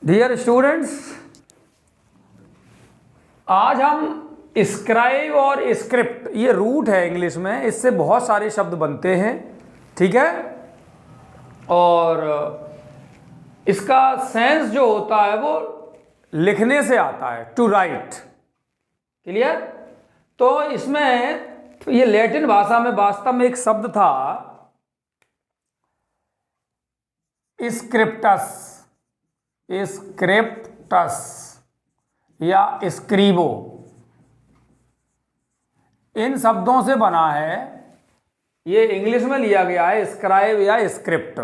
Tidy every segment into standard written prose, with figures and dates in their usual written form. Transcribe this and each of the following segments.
Dear students, आज हम scribe और स्क्रिप्ट, ये रूट है इंग्लिश में, इससे बहुत सारे शब्द बनते हैं, ठीक है। और इसका सेंस जो होता है वो लिखने से आता है, टू राइट। क्लियर? तो इसमें ये लैटिन भाषा में वास्तव में एक शब्द था स्क्रिप्टस, स्क्रिप्टस या स्क्रीबो, इन शब्दों से बना है। ये इंग्लिश में लिया गया है स्क्राइब या स्क्रिप्ट।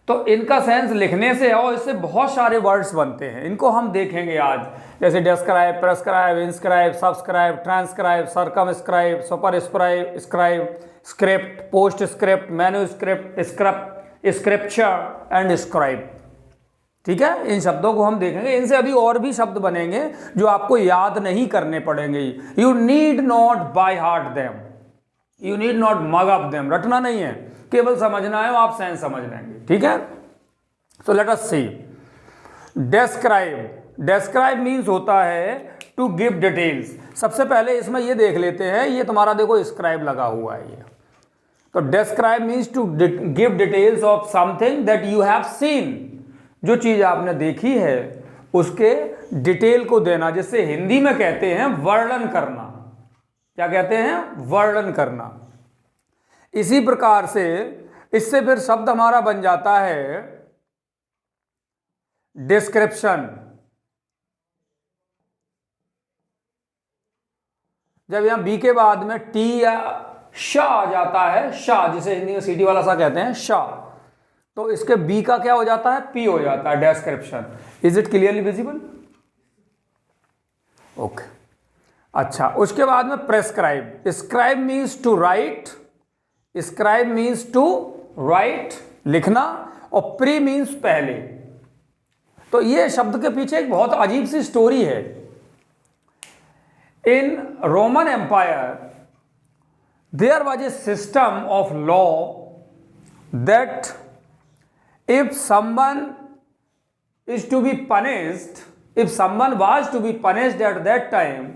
तो इनका सेंस लिखने से है और इससे बहुत सारे वर्ड्स बनते हैं। इनको हम देखेंगे आज, जैसे describe, prescribe, inscribe, subscribe, transcribe, circumscribe, superscribe, scribe, script, postscript, manuscript, script, scripture and scribe. ठीक है, इन शब्दों को हम देखेंगे। इनसे अभी और भी शब्द बनेंगे जो आपको याद नहीं करने पड़ेंगे। You need not by heart them, you need not mug up them, रटना नहीं है, केवल समझना है, आप सेंस समझ लेंगे। ठीक है, सो लेट अस सी। डिस्क्राइब, डिस्क्राइब मीन्स होता है टू गिव डिटेल्स। सबसे पहले इसमें ये देख लेते हैं, ये तुम्हारा देखो स्क्राइब लगा हुआ है ये। तो describe means to give details of something that you have seen. जो चीज आपने देखी है उसके डिटेल को देना, जिससे हिंदी में कहते हैं वर्णन करना। क्या कहते हैं? वर्णन करना। इसी प्रकार से इससे फिर शब्द हमारा बन जाता है डिस्क्रिप्शन। जब यहां बी के बाद में टी या शाह आ जाता है, शाह जिसे हिंदी में सीटी वाला सा कहते हैं, शाह, तो इसके बी का क्या हो जाता है? पी हो जाता है, description. Is it clearly visible? Okay, अच्छा। उसके बाद में prescribe. Scribe means to write, scribe means to write, लिखना, और प्री मीन्स पहले। तो ये शब्द के पीछे एक बहुत अजीब सी स्टोरी है। In Roman empire there was a system of law that if someone is to be punished, if someone was to be punished at that time,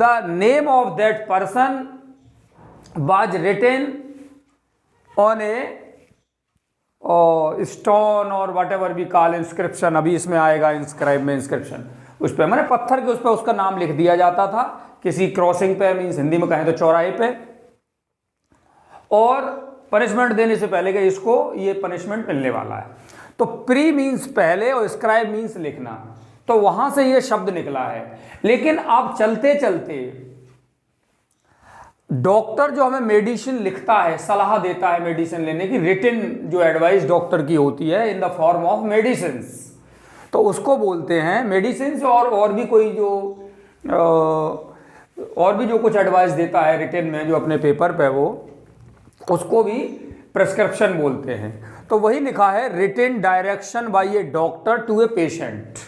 the name of that person was written on a stone or whatever we call inscription। अभी इसमें आएगा inscribe में inscription. उस पर मैंने पत्थर के उस पर उसका नाम लिख दिया जाता था, किसी क्रॉसिंग पे, मीन्स हिंदी में कहें तो चौराहे पे, और पनिशमेंट देने से पहले कि इसको ये पनिशमेंट मिलने वाला है। तो प्री मीन्स पहले और स्क्राइब मीन्स लिखना। तो वहां से ये शब्द निकला है। लेकिन अब चलते चलते डॉक्टर जो हमें मेडिसिन लिखता है, सलाह देता है मेडिसिन लेने की, रिटन जो एडवाइस डॉक्टर की होती है in the form of medicines, तो उसको बोलते हैं मेडिसिन्स। और भी कोई जो और भी जो कुछ एडवाइस देता है रिटन में, जो अपने पेपर पे, वो उसको भी प्रेस्क्रिप्शन बोलते हैं। तो वही लिखा है, written direction by a doctor to a patient.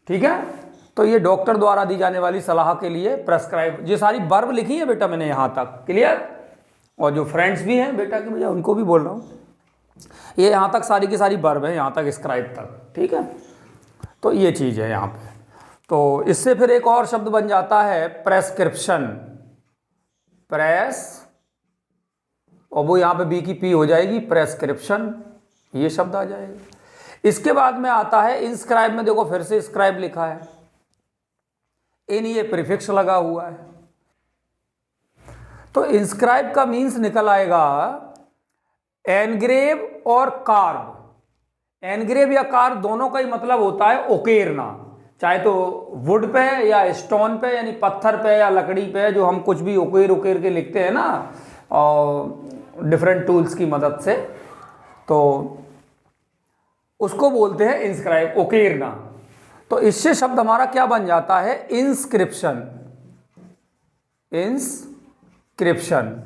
ठीक है, तो ये डॉक्टर द्वारा दी जाने वाली सलाह के लिए प्रेस्क्राइब। ये सारी वर्ब लिखी है बेटा मैंने यहाँ तक, क्लियर? और जो फ्रेंड्स भी हैं बेटा के भैया, उनको भी बोल रहा हूँ, ये यहाँ तक सारी की सारी वर्ब है, यहाँ तक स्क्राइब तक। ठीक है, तो ये चीज़ है यहाँ पे। तो इससे फिर एक और शब्द बन जाता है प्रेस्क्रिप्शन, प्रेस, और वो यहाँ पे बी की पी हो जाएगी, प्रेस्क्रिप्शन, ये शब्द आ जाएगा। इसके बाद में आता है इंस्क्राइब में, देखो फिर से स्क्राइब लिखा है, इन ये प्रीफिक्स लगा हुआ है। तो इंस्क्राइब का मीन्स निकल आएगा एनग्रेव और कार्व। एनग्रेव या कार्व दोनों का ही मतलब होता है उकेरना, चाहे तो वुड पे या स्टोन पे, यानी पत्थर पे या लकड़ी पे, जो हम कुछ भी उकेर के लिखते हैं ना, और डिफरेंट टूल्स की मदद से, तो उसको बोलते हैं इंस्क्राइब, उकेरना। तो इससे शब्द हमारा क्या बन जाता है? इंस्क्रिप्शन। इंस्क्रिप्शन,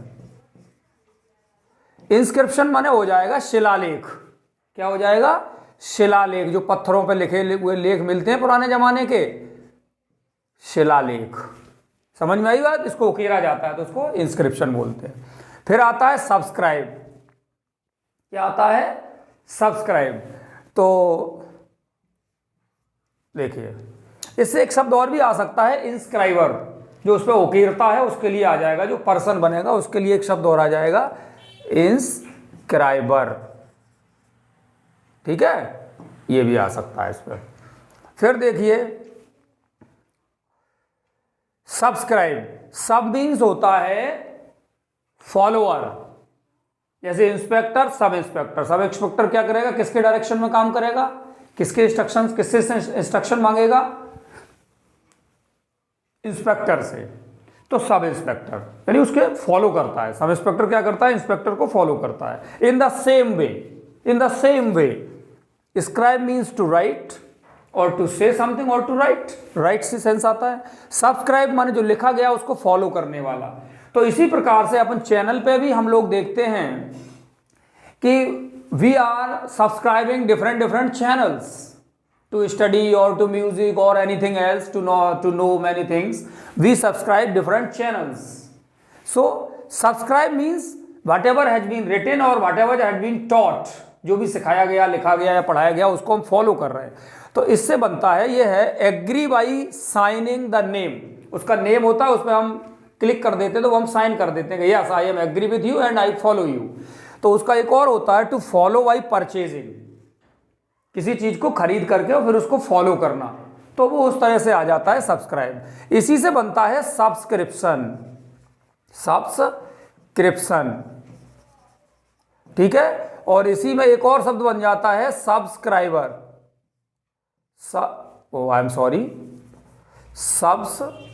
इंस्क्रिप्शन माने हो जाएगा शिलालेख। क्या हो जाएगा? शिलालेख। जो पत्थरों पे लिखे हुए लेख मिलते हैं पुराने जमाने के, शिलालेख। समझ में आई बात? इसको उकेरा जाता है तो उसको इंस्क्रिप्शन बोलते हैं। फिर आता है सब्सक्राइब। क्या आता है? सब्सक्राइब। तो देखिए, इससे एक शब्द और भी आ सकता है, इंस्क्राइबर, जो उस पर उकेरता है उसके लिए आ जाएगा, जो पर्सन बनेगा उसके लिए एक शब्द और आ जाएगा, इंस्क्राइबर। ठीक है, ये भी आ सकता है इस पर। फिर देखिए सब्सक्राइब, सब मीन्स होता है फॉलोअर, जैसे inspector, sub inspector. Sub inspector क्या करेगा, किसके डायरेक्शन में काम करेगा, किसके इंस्ट्रक्शन, किससे इंस्ट्रक्शन मांगेगा, इंस्पेक्टर से। तो सब इंस्पेक्टर यानी उसके फॉलो करता है। सब इंस्पेक्टर क्या करता है, इंस्पेक्टर को फॉलो करता है। In the same way, in the same way, scribe means to write और टू से समथिंग और टू राइट, राइट से सेंस आता है। सब्सक्राइब माने जो लिखा गया उसको फॉलो करने वाला। तो इसी प्रकार से अपन चैनल पे भी हम लोग देखते हैं कि we are subscribing different different channels to study or to music or anything else, to know many things. We subscribe different channels. So subscribe means whatever has been written or whatever has been taught, जो भी सिखाया गया, लिखा गया या पढ़ाया गया उसको हम फॉलो कर रहे हैं। तो इससे बनता है, ये है agree by signing the name. उसका नेम होता है, उस पर हम क्लिक कर देते हैं तो वो हम साइन कर देते हैं कि yes I am agree with you and I follow you. तो उसका एक और होता है टू फॉलो बाई परचेजिंग, किसी चीज को खरीद करके और फिर उसको फॉलो करना, तो वो उस तरह से आ जाता है सब्सक्राइब। इसी से बनता है सब्सक्रिप्शन, सब्सक्रिप्शन। ठीक है, और इसी में एक और शब्द बन जाता है subscriber, I am sorry, subscriber.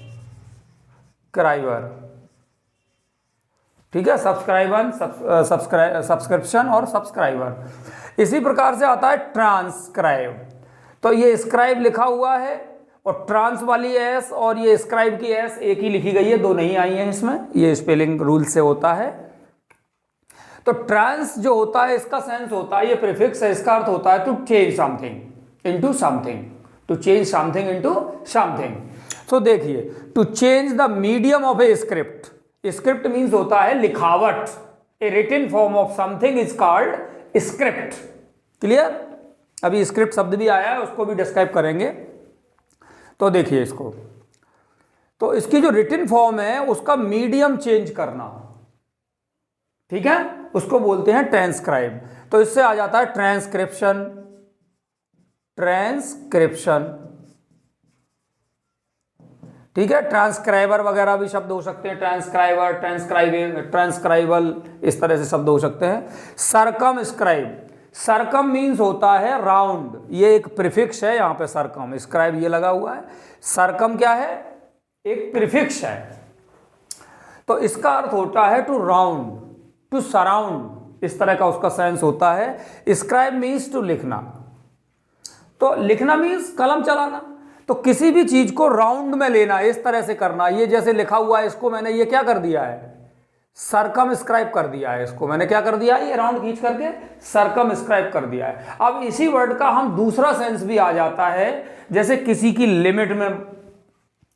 ठीक है, सब्सक्रिप्शन और सब्सक्राइबर। इसी प्रकार से आता है ट्रांसक्राइब। तो ये स्क्राइब लिखा हुआ है और ट्रांस वाली एस और ये स्क्राइब की एस एक ही लिखी गई है, दो नहीं आई हैं इसमें, ये स्पेलिंग रूल से होता है। तो ट्रांस जो होता है इसका सेंस होता है, ये प्रीफिक्स है, इसका अर्थ होता है to change something into something, to change something into something. So देखिए, to change the medium of a script, script means होता है लिखावट, a written form of something is called script. Clear? अभी स्क्रिप्ट शब्द भी आया है, उसको भी डिस्क्राइब करेंगे। तो देखिए इसको, तो इसकी जो रिटन फॉर्म है उसका मीडियम चेंज करना, ठीक है, उसको बोलते हैं ट्रांसक्राइब। तो इससे आ जाता है ट्रांसक्रिप्शन, ट्रांसक्रिप्शन। ठीक है, ट्रांसक्राइबर वगैरह भी शब्द हो सकते हैं, ट्रांसक्राइबर, ट्रांसक्राइबल, इस तरह से शब्द हो सकते हैं। सरकमस्क्राइब, सरकम मीन्स होता है राउंड, ये एक प्रीफिक्स है यहाँ पे, सरकम, स्क्राइब ये लगा हुआ है। सरकम क्या है? एक प्रीफिक्स है। तो इसका अर्थ होता है टू राउंड, टू सराउंड, इस तरह का उसका सेंस होता है। स्क्राइब मीन्स टू लिखना, तो लिखना मीन्स कलम चलाना। तो किसी भी चीज को राउंड में लेना, इस तरह से करना। ये जैसे लिखा हुआ है, इसको मैंने ये क्या कर दिया है, सरकमस्क्राइब कर दिया है, इसको मैंने क्या कर दिया है, ये राउंड खींच करके सरकमस्क्राइब कर दिया है। अब इसी वर्ड का हम दूसरा सेंस भी आ जाता है, जैसे किसी की लिमिट में,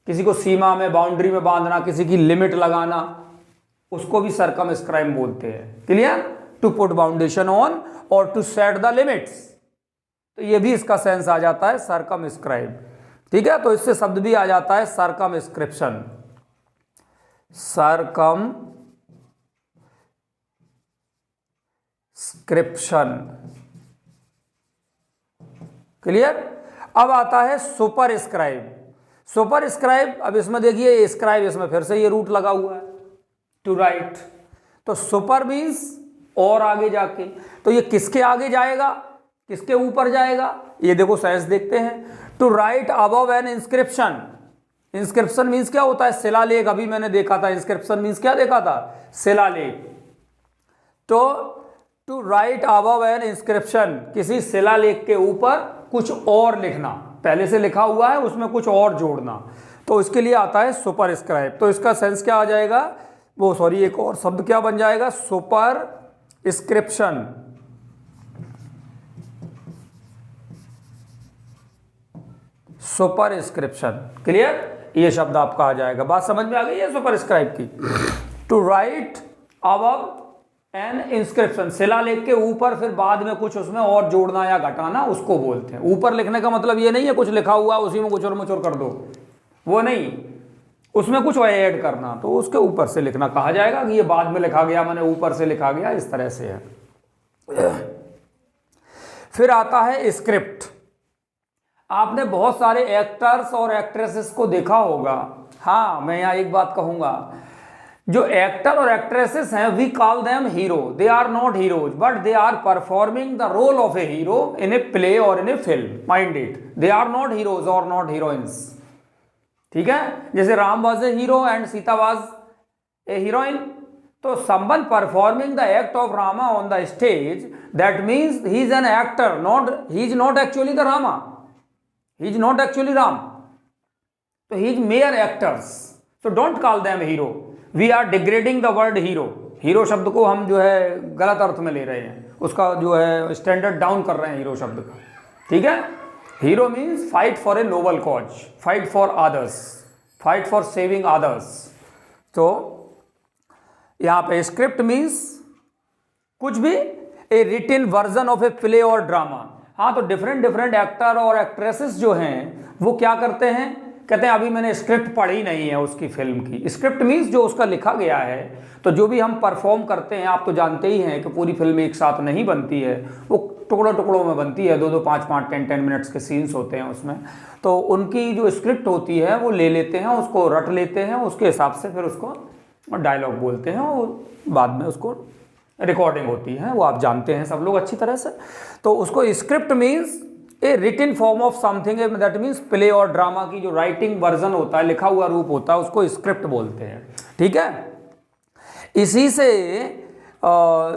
किसी को सीमा में, बाउंड्री में बांधना, किसी की लिमिट लगाना, उसको भी सरकमस्क्राइब बोलते हैं। Clear? To put boundation on और टू सेट द लिमिट्स, तो ये भी इसका सेंस आ जाता है सरकमस्क्राइब। ठीक है, तो इससे शब्द भी आ जाता है सरकमस्क्रिप्शन, सरकमस्क्रिप्शन। क्लियर? अब आता है सुपरस्क्राइब। सुपरस्क्राइब, अब इसमें देखिए स्क्राइब, इसमें फिर से ये रूट लगा हुआ है, टू राइट। तो सुपर मीन्स और आगे जाके, तो ये किसके आगे जाएगा, किसके ऊपर जाएगा, ये देखो सेंस देखते हैं। To write above an inscription, inscription means क्या होता है, शिलालेख। अभी मैंने देखा था इंस्क्रिप्शन मीन्स क्या देखा था, शिलालेख। तो to write above an inscription, किसी शिलालेख के ऊपर कुछ और लिखना, पहले से लिखा हुआ है उसमें कुछ और जोड़ना, तो इसके लिए आता है सुपरस्क्राइब। तो इसका सेंस क्या आ जाएगा, वो सॉरी एक और शब्द क्या बन जाएगा, सुपरस्क्रिप्शन। सुपरस्क्रिप्शन। क्लियर? ये शब्द आपका आ जाएगा। बात समझ में आ गई है सुपरस्क्राइब की। To write above an inscription, शिलालेख के ऊपर फिर बाद में कुछ उसमें और जोड़ना या घटाना, उसको बोलते हैं। ऊपर लिखने का मतलब ये नहीं है कुछ लिखा हुआ उसी में गुचर मुचर कर दो, वो नहीं, उसमें कुछ ऐड करना, तो उसके ऊपर से लिखना कहा जाएगा कि ये बाद में लिखा गया, मैंने ऊपर से लिखा गया, इस तरह से है। फिर आता है स्क्रिप्ट। आपने बहुत सारे एक्टर्स और एक्ट्रेसेस को देखा होगा। हाँ, मैं यहाँ एक बात कहूँगा, जो एक्टर और एक्ट्रेसेस हैं, we call them hero, they are not heroes but they are performing the role of a hero in a play और in a film, mind it, they are not heroes और not heroines. ठीक है, जैसे Ram was a hero and Sita was a heroine, तो someone performing the act of Rama on the stage, that means he is an actor, not, he is not actually the Rama, he is not actually Ram, so he is mere actors, so don't call them hero, we are degrading the word hero, hero शब्द को हम जो है गलत अर्थ में ले रहे हैं, उसका जो है स्टैंडर्ड डाउन कर रहे हैं हीरो शब्द का। ठीक है, hero means fight for a noble cause, fight for others, fight for saving others. तो यहाँ पे स्क्रिप्ट मीन्स कुछ भी, a written version of a play और ड्रामा। हाँ, तो डिफरेंट एक्टर और एक्ट्रेसेस जो हैं वो क्या करते हैं, कहते हैं अभी मैंने स्क्रिप्ट पढ़ी नहीं है उसकी फिल्म की। स्क्रिप्ट मीन्स जो उसका लिखा गया है, तो जो भी हम परफॉर्म करते हैं, आप तो जानते ही हैं कि पूरी फिल्म एक साथ नहीं बनती है, वो टुकड़ों में बनती है, 2-2, 5-5, 10-10 मिनट्स के सीन्स होते हैं उसमें, तो उनकी जो स्क्रिप्ट होती है वो ले लेते हैं, उसको रट लेते हैं, उसके हिसाब से फिर उसको डायलॉग बोलते हैं और बाद में उसको रिकॉर्डिंग होती है, वो आप जानते हैं सब लोग अच्छी तरह से। तो उसको script means a written form of something, that means play और ड्रामा की जो राइटिंग वर्जन होता है, लिखा हुआ रूप होता है, उसको स्क्रिप्ट बोलते हैं। ठीक है, इसी से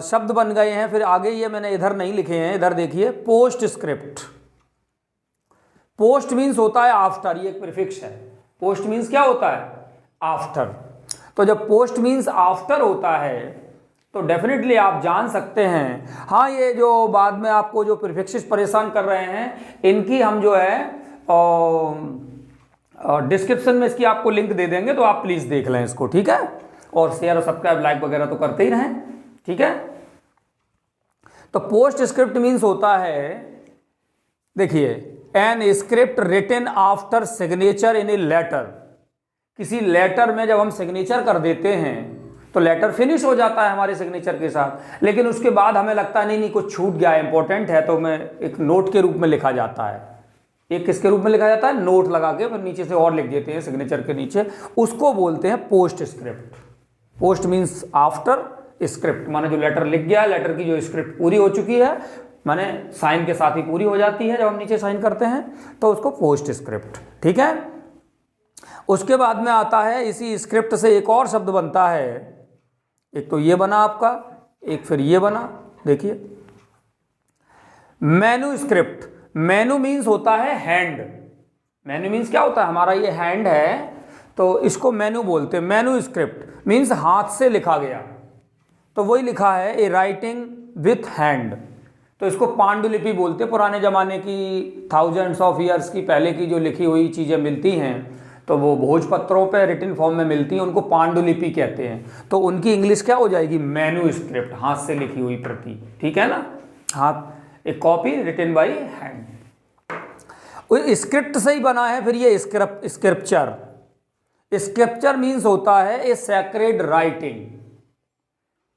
शब्द बन गए हैं। फिर आगे ये मैंने इधर नहीं लिखे हैं, इधर देखिए, पोस्ट स्क्रिप्ट। पोस्ट मीन्स होता है आफ्टर, ये एक प्रीफिक्स है। पोस्ट मीन्स क्या होता है, आफ्टर। तो जब पोस्ट मीन्स आफ्टर होता है तो डेफिनेटली आप जान सकते हैं, हाँ, ये जो बाद में आपको जो प्रीफिक्सेस परेशान कर रहे हैं, इनकी हम जो है डिस्क्रिप्शन में इसकी आपको लिंक दे देंगे, तो आप प्लीज़ देख लें इसको। ठीक है, और शेयर और सब्सक्राइब लाइक वगैरह तो करते ही रहें। ठीक है, तो पोस्ट स्क्रिप्ट मीन्स होता है, देखिए, an script written after signature in a letter. किसी लेटर में जब हम सिग्नेचर कर देते हैं तो लेटर फिनिश हो जाता है हमारे सिग्नेचर के साथ, लेकिन उसके बाद हमें लगता है नहीं कुछ छूट गया, इंपॉर्टेंट है, तो मैं एक नोट के रूप में लिखा जाता है। एक किसके रूप में लिखा जाता है, नोट लगा के फिर नीचे से और लिख देते हैं सिग्नेचर के नीचे, उसको बोलते हैं post script. Post means after, script माने जो लेटर लिख गया, लेटर की जो स्क्रिप्ट पूरी हो चुकी है, माने साइन के साथ ही पूरी हो जाती है, जब हम नीचे साइन करते हैं तो उसको पोस्ट स्क्रिप्ट। ठीक है, उसके बाद में आता है, इसी स्क्रिप्ट से एक और शब्द बनता है, एक तो ये बना आपका, एक फिर ये बना, देखिए, मेनू स्क्रिप्ट। मेनू मीन्स होता है हैंड। मेनू मीन्स क्या होता है, हमारा ये हैंड है, तो इसको मेनू बोलते हैं। मेनू स्क्रिप्ट मीन्स हाथ से लिखा गया, तो वही लिखा है, ए राइटिंग विथ हैंड, तो इसको पांडुलिपि बोलते हैं। पुराने ज़माने की, थाउजेंड्स ऑफ ईयर्स की पहले की जो लिखी हुई चीज़ें मिलती हैं, तो वो भोजपत्रों पे रिटन फॉर्म में मिलती हैं, उनको पांडुलिपि कहते हैं। तो उनकी इंग्लिश क्या हो जाएगी, मेनू स्क्रिप्ट, हाथ से लिखी हुई प्रति। ठीक है ना, हाथ, एक copy written by hand, script से ही बना है। फिर ये स्क्रिप्चर। स्क्रिप्चर मीन्स होता है ए सैक्रेड राइटिंग,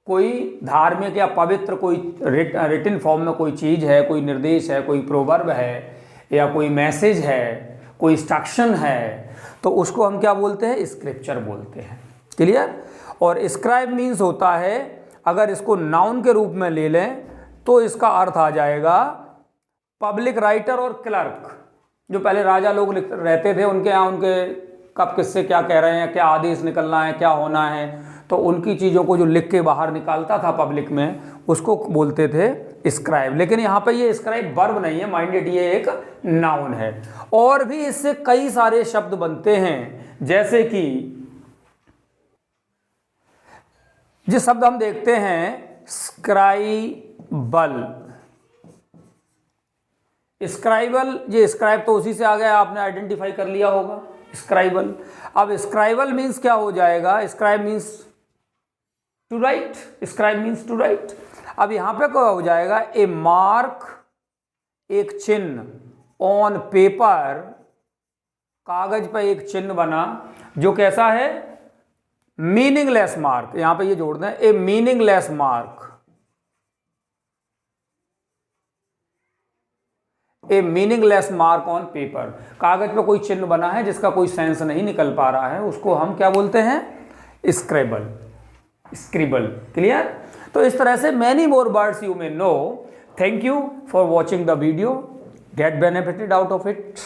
कोई धार्मिक या पवित्र कोई रिटन फॉर्म में कोई चीज़ है, कोई निर्देश है, कोई प्रोवर्ब है, या कोई मैसेज है, कोई इंस्ट्रक्शन है, तो उसको हम क्या बोलते हैं, स्क्रिप्चर बोलते हैं। क्लियर। और स्क्राइब मीन्स होता है, अगर इसको नाउन के रूप में ले लें तो इसका अर्थ आ जाएगा पब्लिक राइटर और क्लर्क। जो पहले राजा लोग रहते थे, उनके यहाँ उनके कब किससे क्या कह रहे हैं, क्या आदेश निकलना है, क्या होना है, तो उनकी चीज़ों को जो लिख के बाहर निकालता था पब्लिक में, उसको बोलते थे स्क्राइब। लेकिन यहाँ पे ये स्क्राइब वर्ब नहीं है, माइंडेड, ये एक नाउन है। और भी इससे कई सारे शब्द बनते हैं, जैसे कि जिस शब्द हम देखते हैं स्क्राइबल। स्क्राइबल, ये स्क्राइब तो उसी से आ गया, आपने आइडेंटिफाई कर लिया होगा, स्क्राइबल। अब स्क्राइबल मीन्स क्या हो जाएगा, scribe means to write, scribe means to write. अब यहां पे क्या हो जाएगा, ए मार्क, एक चिन्ह, ऑन पेपर, कागज पर एक चिन्ह बना जो कैसा है, मीनिंगलेस मार्क, यहां पे ये जोड़ दें, a meaningless mark, a meaningless mark on paper, कागज पर कोई चिन्ह बना है जिसका कोई सेंस नहीं निकल पा रहा है, उसको हम क्या बोलते हैं, स्क्रिबल, स्क्रिबल। क्लियर? तो इस तरह से many more words you may know. Thank you for watching the video, get benefited out of it.